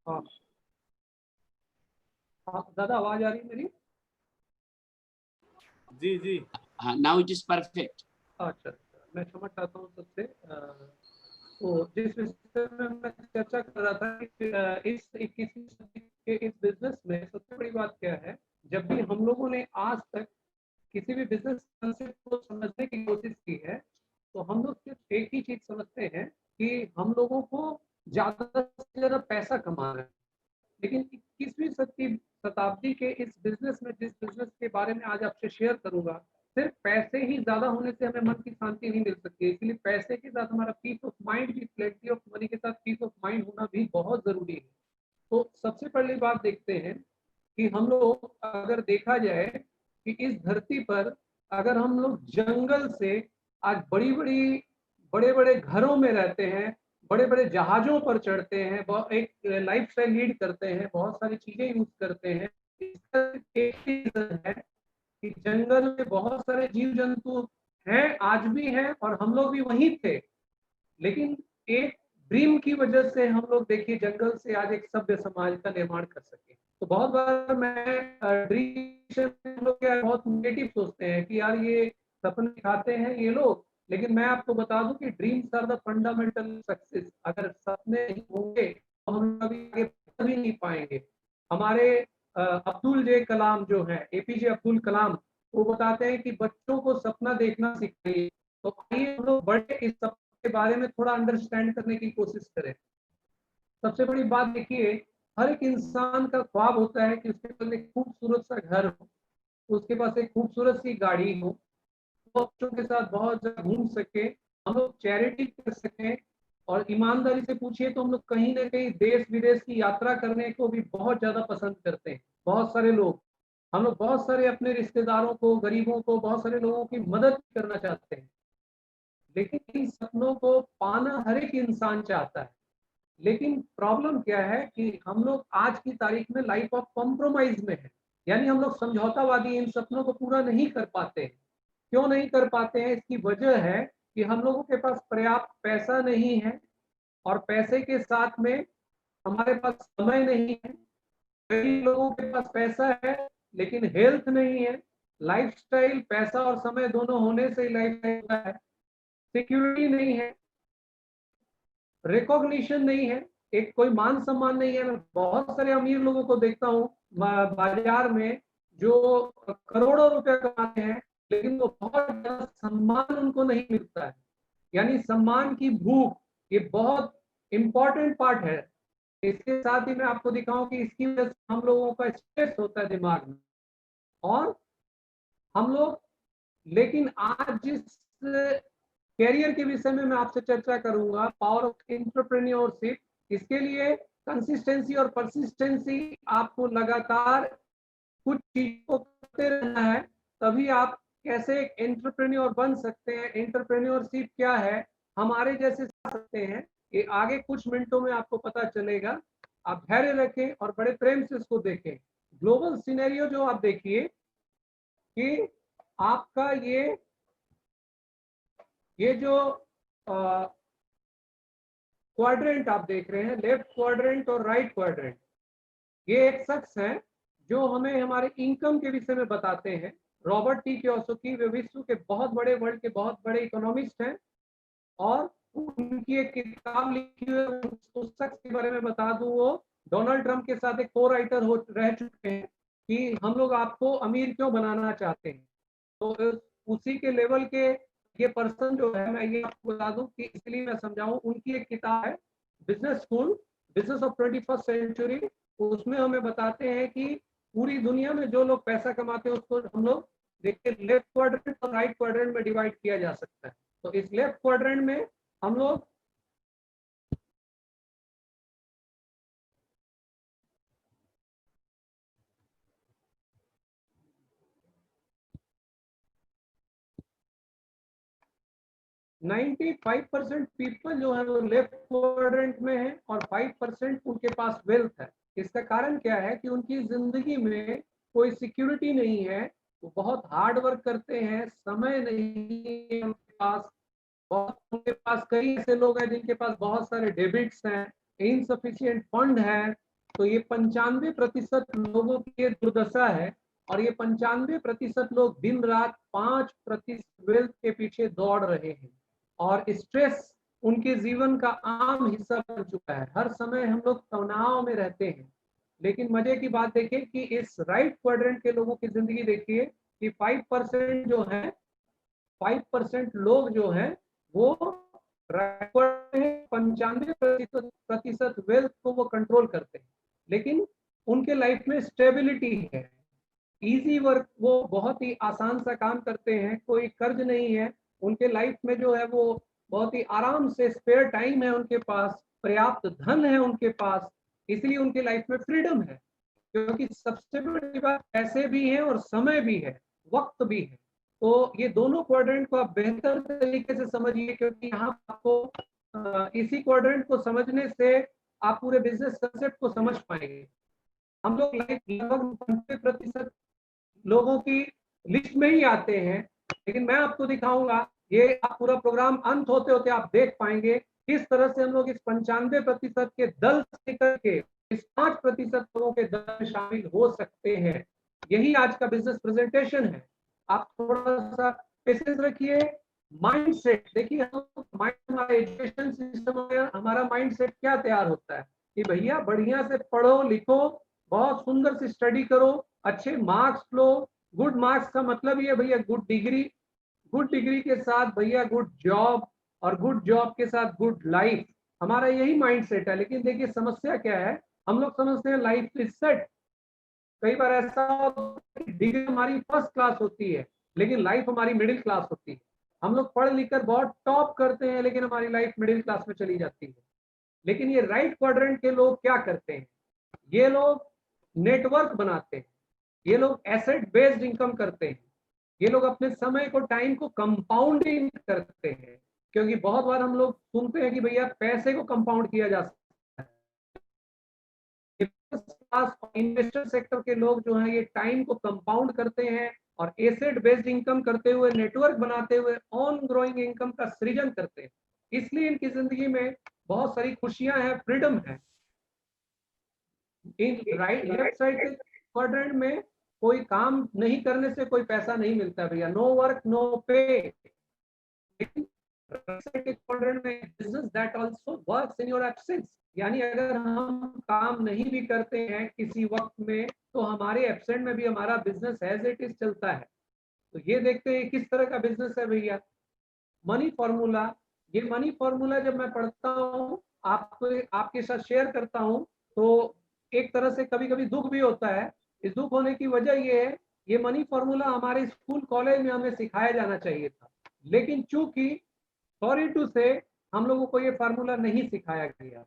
हाँ हाँ दादा, आवाज आ रही है मेरी? जी जी। हाँ, नाउ इट इज परफेक्ट। अच्छा, मैं क्षमा चाहता हूँ सबसे। तो जिस विषय में मैं चर्चा कर रहा था कि इस 21वीं सदी के इस बिजनेस में सबसे बड़ी बात क्या है, जब भी हम लोगों ने आज तक किसी भी बिजनेस कॉन्सेप्ट को समझने की कोशिश की है, तो हम लोग सिर्फ एक ही चीज समझते हैं कि हम लोगों को ज्यादा से ज्यादा पैसा कमाना है। लेकिन 21वीं शताब्दी के इस बिजनेस में, जिस बिजनेस के बारे में आज आपसे शेयर करूंगा, सिर्फ पैसे ही ज्यादा होने से हमें मन की शांति नहीं मिल सकती। इसलिए पैसे के साथ हमारा पीस ऑफ माइंड भी, प्लेंटी ऑफ मनी के साथ पीस ऑफ माइंड होना भी बहुत जरूरी है। तो सबसे पहली बात देखते हैं कि हम लोग, अगर देखा जाए कि इस धरती पर अगर हम लोग जंगल से आज बड़े बड़े घरों में रहते हैं, बड़े बड़े जहाजों पर चढ़ते हैं, एक लाइफ स्टाइल लीड करते हैं, बहुत सारी चीजें यूज करते हैं, इसका एक ही रीजन है कि जंगल में बहुत सारे जीव जंतु हैं, आज भी हैं, और हम लोग भी वहीं थे। लेकिन एक ड्रीम की वजह से हम लोग, देखिए, जंगल से आज एक सभ्य समाज का निर्माण कर सके। तो बहुत बार मैं ड्रीम हम लोग क्या बहुत नेगेटिव सोचते हैं कि यार ये सपने दिखाते हैं ये लोग, लेकिन मैं आपको बता दूं कि dreams are the fundamental success. अगर सपने नहीं होंगे तो हम कभी आगे बढ़ भी नहीं पाएंगे। हमारे अब्दुल जे कलाम जो है, एपीजे अब्दुल कलाम, वो बताते हैं कि बच्चों को सपना देखना सिखाइए। तो आइए हम लोग बड़े इस सपने के बारे में थोड़ा अंडरस्टैंड करने की कोशिश करें। सबसे बड़ी बात देखिए, हर एक इंसान का ख्वाब होता है कि उसके पास एक खूबसूरत सा घर हो, उसके पास एक खूबसूरत सी गाड़ी हो, वो बच्चों के साथ बहुत ज्यादा घूम सके, हम लोग चैरिटी कर सकें। और ईमानदारी से पूछिए तो हम लोग कहीं ना कहीं देश विदेश की यात्रा करने को भी बहुत ज्यादा पसंद करते हैं। बहुत सारे लोग, हम लोग बहुत सारे अपने रिश्तेदारों को, गरीबों को, बहुत सारे लोगों की मदद करना चाहते हैं। लेकिन इन सपनों को पाना हर एक इंसान चाहता है। लेकिन प्रॉब्लम क्या है कि हम लोग आज की तारीख में लाइफ ऑफ कॉम्प्रोमाइज में है, यानी हम लोग समझौतावादी इन सपनों को पूरा नहीं कर पाते। क्यों नहीं कर पाते हैं? इसकी वजह है कि हम लोगों के पास पर्याप्त पैसा नहीं है, और पैसे के साथ में हमारे पास समय नहीं है। कई लोगों के पास पैसा है लेकिन हेल्थ नहीं है। लाइफस्टाइल, पैसा और समय दोनों होने से ही लाइफ है। सिक्योरिटी नहीं है, रिकॉग्निशन नहीं है, एक कोई मान सम्मान नहीं है। मैं बहुत सारे अमीर लोगों को देखता हूँ बाजार में, जो करोड़ों रुपए कमाते हैं, लेकिन वो बहुत ज्यादा सम्मान उनको नहीं मिलता है। यानी सम्मान की भूख, ये बहुत इंपॉर्टेंट पार्ट है। इसके साथ ही मैं आपको दिखाऊं कि इसकी वजह से हम लोगों का स्ट्रेस होता है दिमाग में। और हम लोग, लेकिन आज जिस कैरियर के विषय में मैं आपसे चर्चा करूंगा, पावर ऑफ एंटरप्रेन्योरशिप, इसके लिए कंसिस्टेंसी और परसिस्टेंसी, आपको लगातार कुछ चीजों को करते रहना है, तभी आप कैसे एक एंटरप्रेन्योर बन सकते हैं। एंटरप्रेन्योरशिप क्या है, हमारे जैसे सकते हैं, ये आगे कुछ मिनटों में आपको पता चलेगा। आप धैर्य रखें और बड़े प्रेम से इसको देखें। ग्लोबल सिनेरियो जो आप देखिए कि आपका ये जो क्वाड्रेंट आप देख रहे हैं, लेफ्ट क्वाड्रेंट और राइट क्वाड्रेंट, ये एक शख्स है जो हमें हमारे इनकम के विषय में बताते हैं। रॉबर्ट टी कियोसाकी, वे विश्व के बहुत बड़े, वर्ल्ड के बहुत बड़े इकोनॉमिस्ट हैं, और उनकी एक किताब लिखी हुई है। उस शख्स के बारे में बता दूं, वो डोनाल्ड ट्रंप के साथ एक को राइटर हो रह चुके हैं कि हम लोग आपको अमीर क्यों बनाना चाहते हैं। तो उसी के लेवल के ये पर्सन जो है, मैं ये आपको बता दूं कि इसलिए मैं समझाऊं, उनकी एक किताब है business school, business of 21st century. उसमें हमें बताते हैं कि पूरी दुनिया में जो लोग पैसा कमाते हैं उसको हम लोग देखिए लेफ्ट क्वाड्रेंट और राइट क्वाड्रेंट में डिवाइड किया जा सकता है। तो इस लेफ्ट क्वाड्रेंट में हम लोग 95% पीपल जो है वो लेफ्ट क्वाड्रेंट में है, और 5% उनके पास वेल्थ है। इसका कारण क्या है कि उनकी जिंदगी में कोई सिक्योरिटी नहीं है। वो बहुत हार्ड वर्क करते हैं, समय नहीं है उनके पास। बहुत उनके पास कई ऐसे लोग हैं जिनके पास बहुत सारे डेबिट्स हैं, इनसफिशिएंट फंड है, तो ये 95% लोगों की ये दुर्दशा है, और ये 95% लोग दिन रात 5% वेल्थ के पीछे दौड़ रहे हैं, और स्ट्रेस उनके जीवन का आम हिस्सा बन चुका है। हर समय हम लोग तनाव में रहते हैं। लेकिन मजे की बात देखिए कि इस राइट क्वाड्रेंट के लोगों की जिंदगी देखिए कि 5% जो है, 5% लोग जो है वो 95% वेल्थ को वो कंट्रोल करते हैं, लेकिन उनके लाइफ में स्टेबिलिटी है, इजी वर्क, वो बहुत ही आसान सा काम करते हैं, कोई कर्ज नहीं है उनके लाइफ में जो है, वो बहुत ही आराम से स्पेयर टाइम है उनके पास, पर्याप्त धन है उनके पास, इसलिए उनके लाइफ में फ्रीडम है। क्योंकि सबसे बड़ी बात पैसे भी है और समय भी है, वक्त भी है। तो ये दोनों क्वाड्रेंट को आप बेहतर तरीके से समझिए, क्योंकि यहाँ आपको इसी क्वाड्रेंट को समझने से आप पूरे बिजनेस कंसेप्ट को समझ पाएंगे। हम लोग लगभग 90% लोगों की लिस्ट में ही आते हैं, लेकिन मैं आपको दिखाऊंगा, ये आप पूरा प्रोग्राम अंत होते होते आप देख पाएंगे किस तरह से हम लोग इस 95% के दल से निकल के इस 5% लोगों के दल में शामिल हो सकते हैं। यही आज का बिजनेस प्रेजेंटेशन है। आप थोड़ा सा पेशेंस रखिए। माइंड सेट देखिए, हम हमारा एजुकेशन सिस्टम में हमारा माइंड सेट क्या तैयार होता है कि भैया बढ़िया से पढ़ो लिखो, बहुत सुंदर से स्टडी करो, अच्छे मार्क्स लो। गुड मार्क्स का मतलब ये भैया गुड डिग्री, गुड डिग्री के साथ भैया गुड जॉब, और गुड जॉब के साथ गुड लाइफ। हमारा यही माइंडसेट है। लेकिन देखिए समस्या क्या है, हम लोग समझते हैं लाइफ इज सेट। कई बार ऐसा डिग्री हमारी फर्स्ट क्लास होती है, लेकिन लाइफ हमारी मिडिल क्लास होती है। हम लोग पढ़ लिख कर बहुत टॉप करते हैं, लेकिन हमारी लाइफ मिडिल क्लास में चली जाती है। लेकिन ये राइट क्वाड्रेंट के लोग क्या करते हैं, ये लोग नेटवर्क बनाते हैं, ये लोग एसेट बेस्ड इनकम करते हैं, ये लोग अपने समय को, टाइम को कंपाउंडिंग करते हैं। क्योंकि बहुत बार हम लोग सुनते हैं कि भैया पैसे को कंपाउंड किया जा सकता है। इन्वेस्टर सेक्टर के लोग जो है ये टाइम को कंपाउंड करते हैं और एसेट बेस्ड इनकम करते हुए, नेटवर्क बनाते हुए ऑन ग्रोइंग इनकम का सृजन करते हैं। इसलिए इनकी जिंदगी में बहुत सारी खुशियां हैं, फ्रीडम है। इन राइट लेफ्ट साइड के क्वाड्रेंट में कोई काम नहीं करने से कोई पैसा नहीं मिलता भैया, नो वर्क नो पे। क्वाड्रेंट में business that also works in your absence, यानी अगर हम काम नहीं भी करते हैं किसी वक्त में, तो हमारे एब्सेंट में भी हमारा बिजनेस एज इट इज चलता है। तो ये देखते हैं किस तरह का बिजनेस है भैया। मनी फॉर्मूला, ये मनी फॉर्मूला जब मैं पढ़ता हूँ, आपको आपके साथ शेयर करता हूँ, तो एक तरह से कभी कभी दुख भी होता है। इस दुख होने की वजह ये है, ये मनी फॉर्मूला हमारे स्कूल कॉलेज में हमें सिखाया जाना चाहिए था, लेकिन चूंकि सॉरी टू से हम लोगों को ये फार्मूला नहीं सिखाया गया।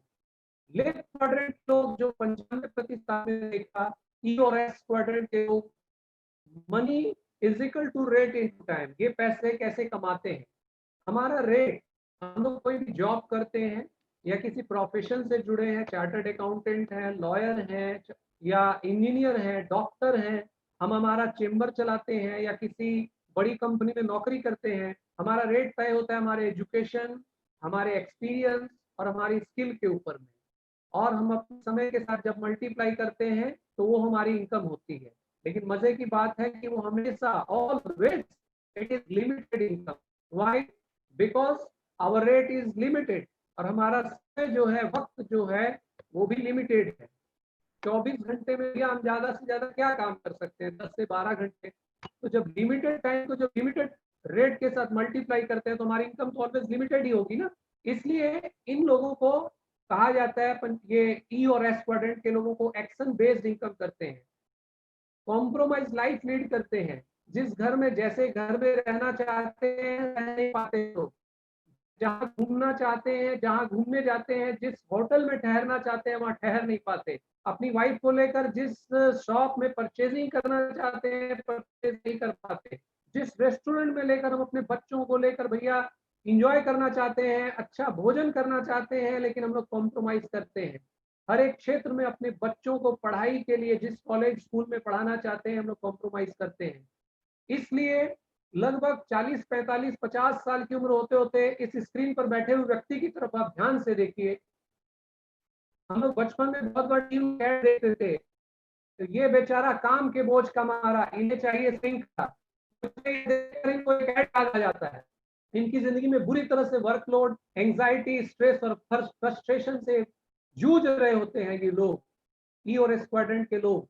लेफ्ट क्वाड्रेंट लोग जो 95% में देखा, ई और एस क्वाड्रेंट के लोग, money is equal to rate into time, ये पैसे कैसे कमाते हैं। हमारा रेट, हम लोग कोई भी जॉब करते हैं या किसी प्रोफेशन से जुड़े हैं, चार्टर्ड अकाउंटेंट है, लॉयर है, या इंजीनियर है, डॉक्टर है, हम हमारा चेम्बर चलाते हैं या किसी बड़ी कंपनी में नौकरी करते हैं, हमारा रेट तय होता है हमारे एजुकेशन, हमारे एक्सपीरियंस और हमारी स्किल के ऊपर में। और हम अपने समय के साथ जब मल्टीप्लाई करते हैं तो वो हमारी इनकम होती है। लेकिन मजे की बात है कि वो हमेशा always it is limited income. Why? Because hour rate is limited, और हमारा समय जो है, वक्त जो है, वो भी लिमिटेड है। 24 घंटे में भी हम ज्यादा से ज्यादा क्या काम कर सकते हैं, 10 से 12 घंटे। तो जब लिमिटेड टाइम को जब लिमिटेड रेट के साथ मल्टीप्लाई करते हैं तो हमारी इनकम तो ऑलवेज लिमिटेड ही होगी ना। इसलिए इन लोगों को कहा जाता है, ये ई और एस क्वाड्रेंट के लोगों को एक्शन बेस्ड इनकम करते हैं, कॉम्प्रोमाइज लाइफ लीड करते हैं। जिस घर में, जैसे घर में रहना चाहते हैं रह नहीं पाते लोग, जहाँ घूमना चाहते हैं, जहाँ घूमने जाते हैं, जिस होटल में ठहरना चाहते हैं वहाँ ठहर नहीं पाते। अपनी वाइफ को लेकर जिस शॉप में परचेजिंग करना चाहते हैं परचेज नहीं कर पाते। जिस रेस्टोरेंट में लेकर हम अपने बच्चों को लेकर भैया इंजॉय करना चाहते हैं, अच्छा भोजन करना चाहते हैं, लेकिन हम लोग कॉम्प्रोमाइज करते हैं। हर एक क्षेत्र में अपने बच्चों को पढ़ाई के लिए जिस कॉलेज स्कूल में पढ़ाना चाहते हैं हम लोग कॉम्प्रोमाइज करते हैं। इसलिए लगभग 40, 45, 50 साल की उम्र होते होते इस स्क्रीन पर बैठे हुए व्यक्ति की तरफ आप ध्यान से देखिए, हम लोग बचपन में बहुत बड़ी ऐड देखते थे, तो ये बेचारा काम के बोझ कमा रहा, इन्हें चाहिए सिंक का, इनको एक ऐड आ जाता है। इनकी जिंदगी में बुरी तरह से वर्कलोड, एंजाइटी, स्ट्रेस और फ्रस्ट्रेशन से जूझ रहे होते हैं ये लोग, ई और एस क्वाड्रेंट के लोग।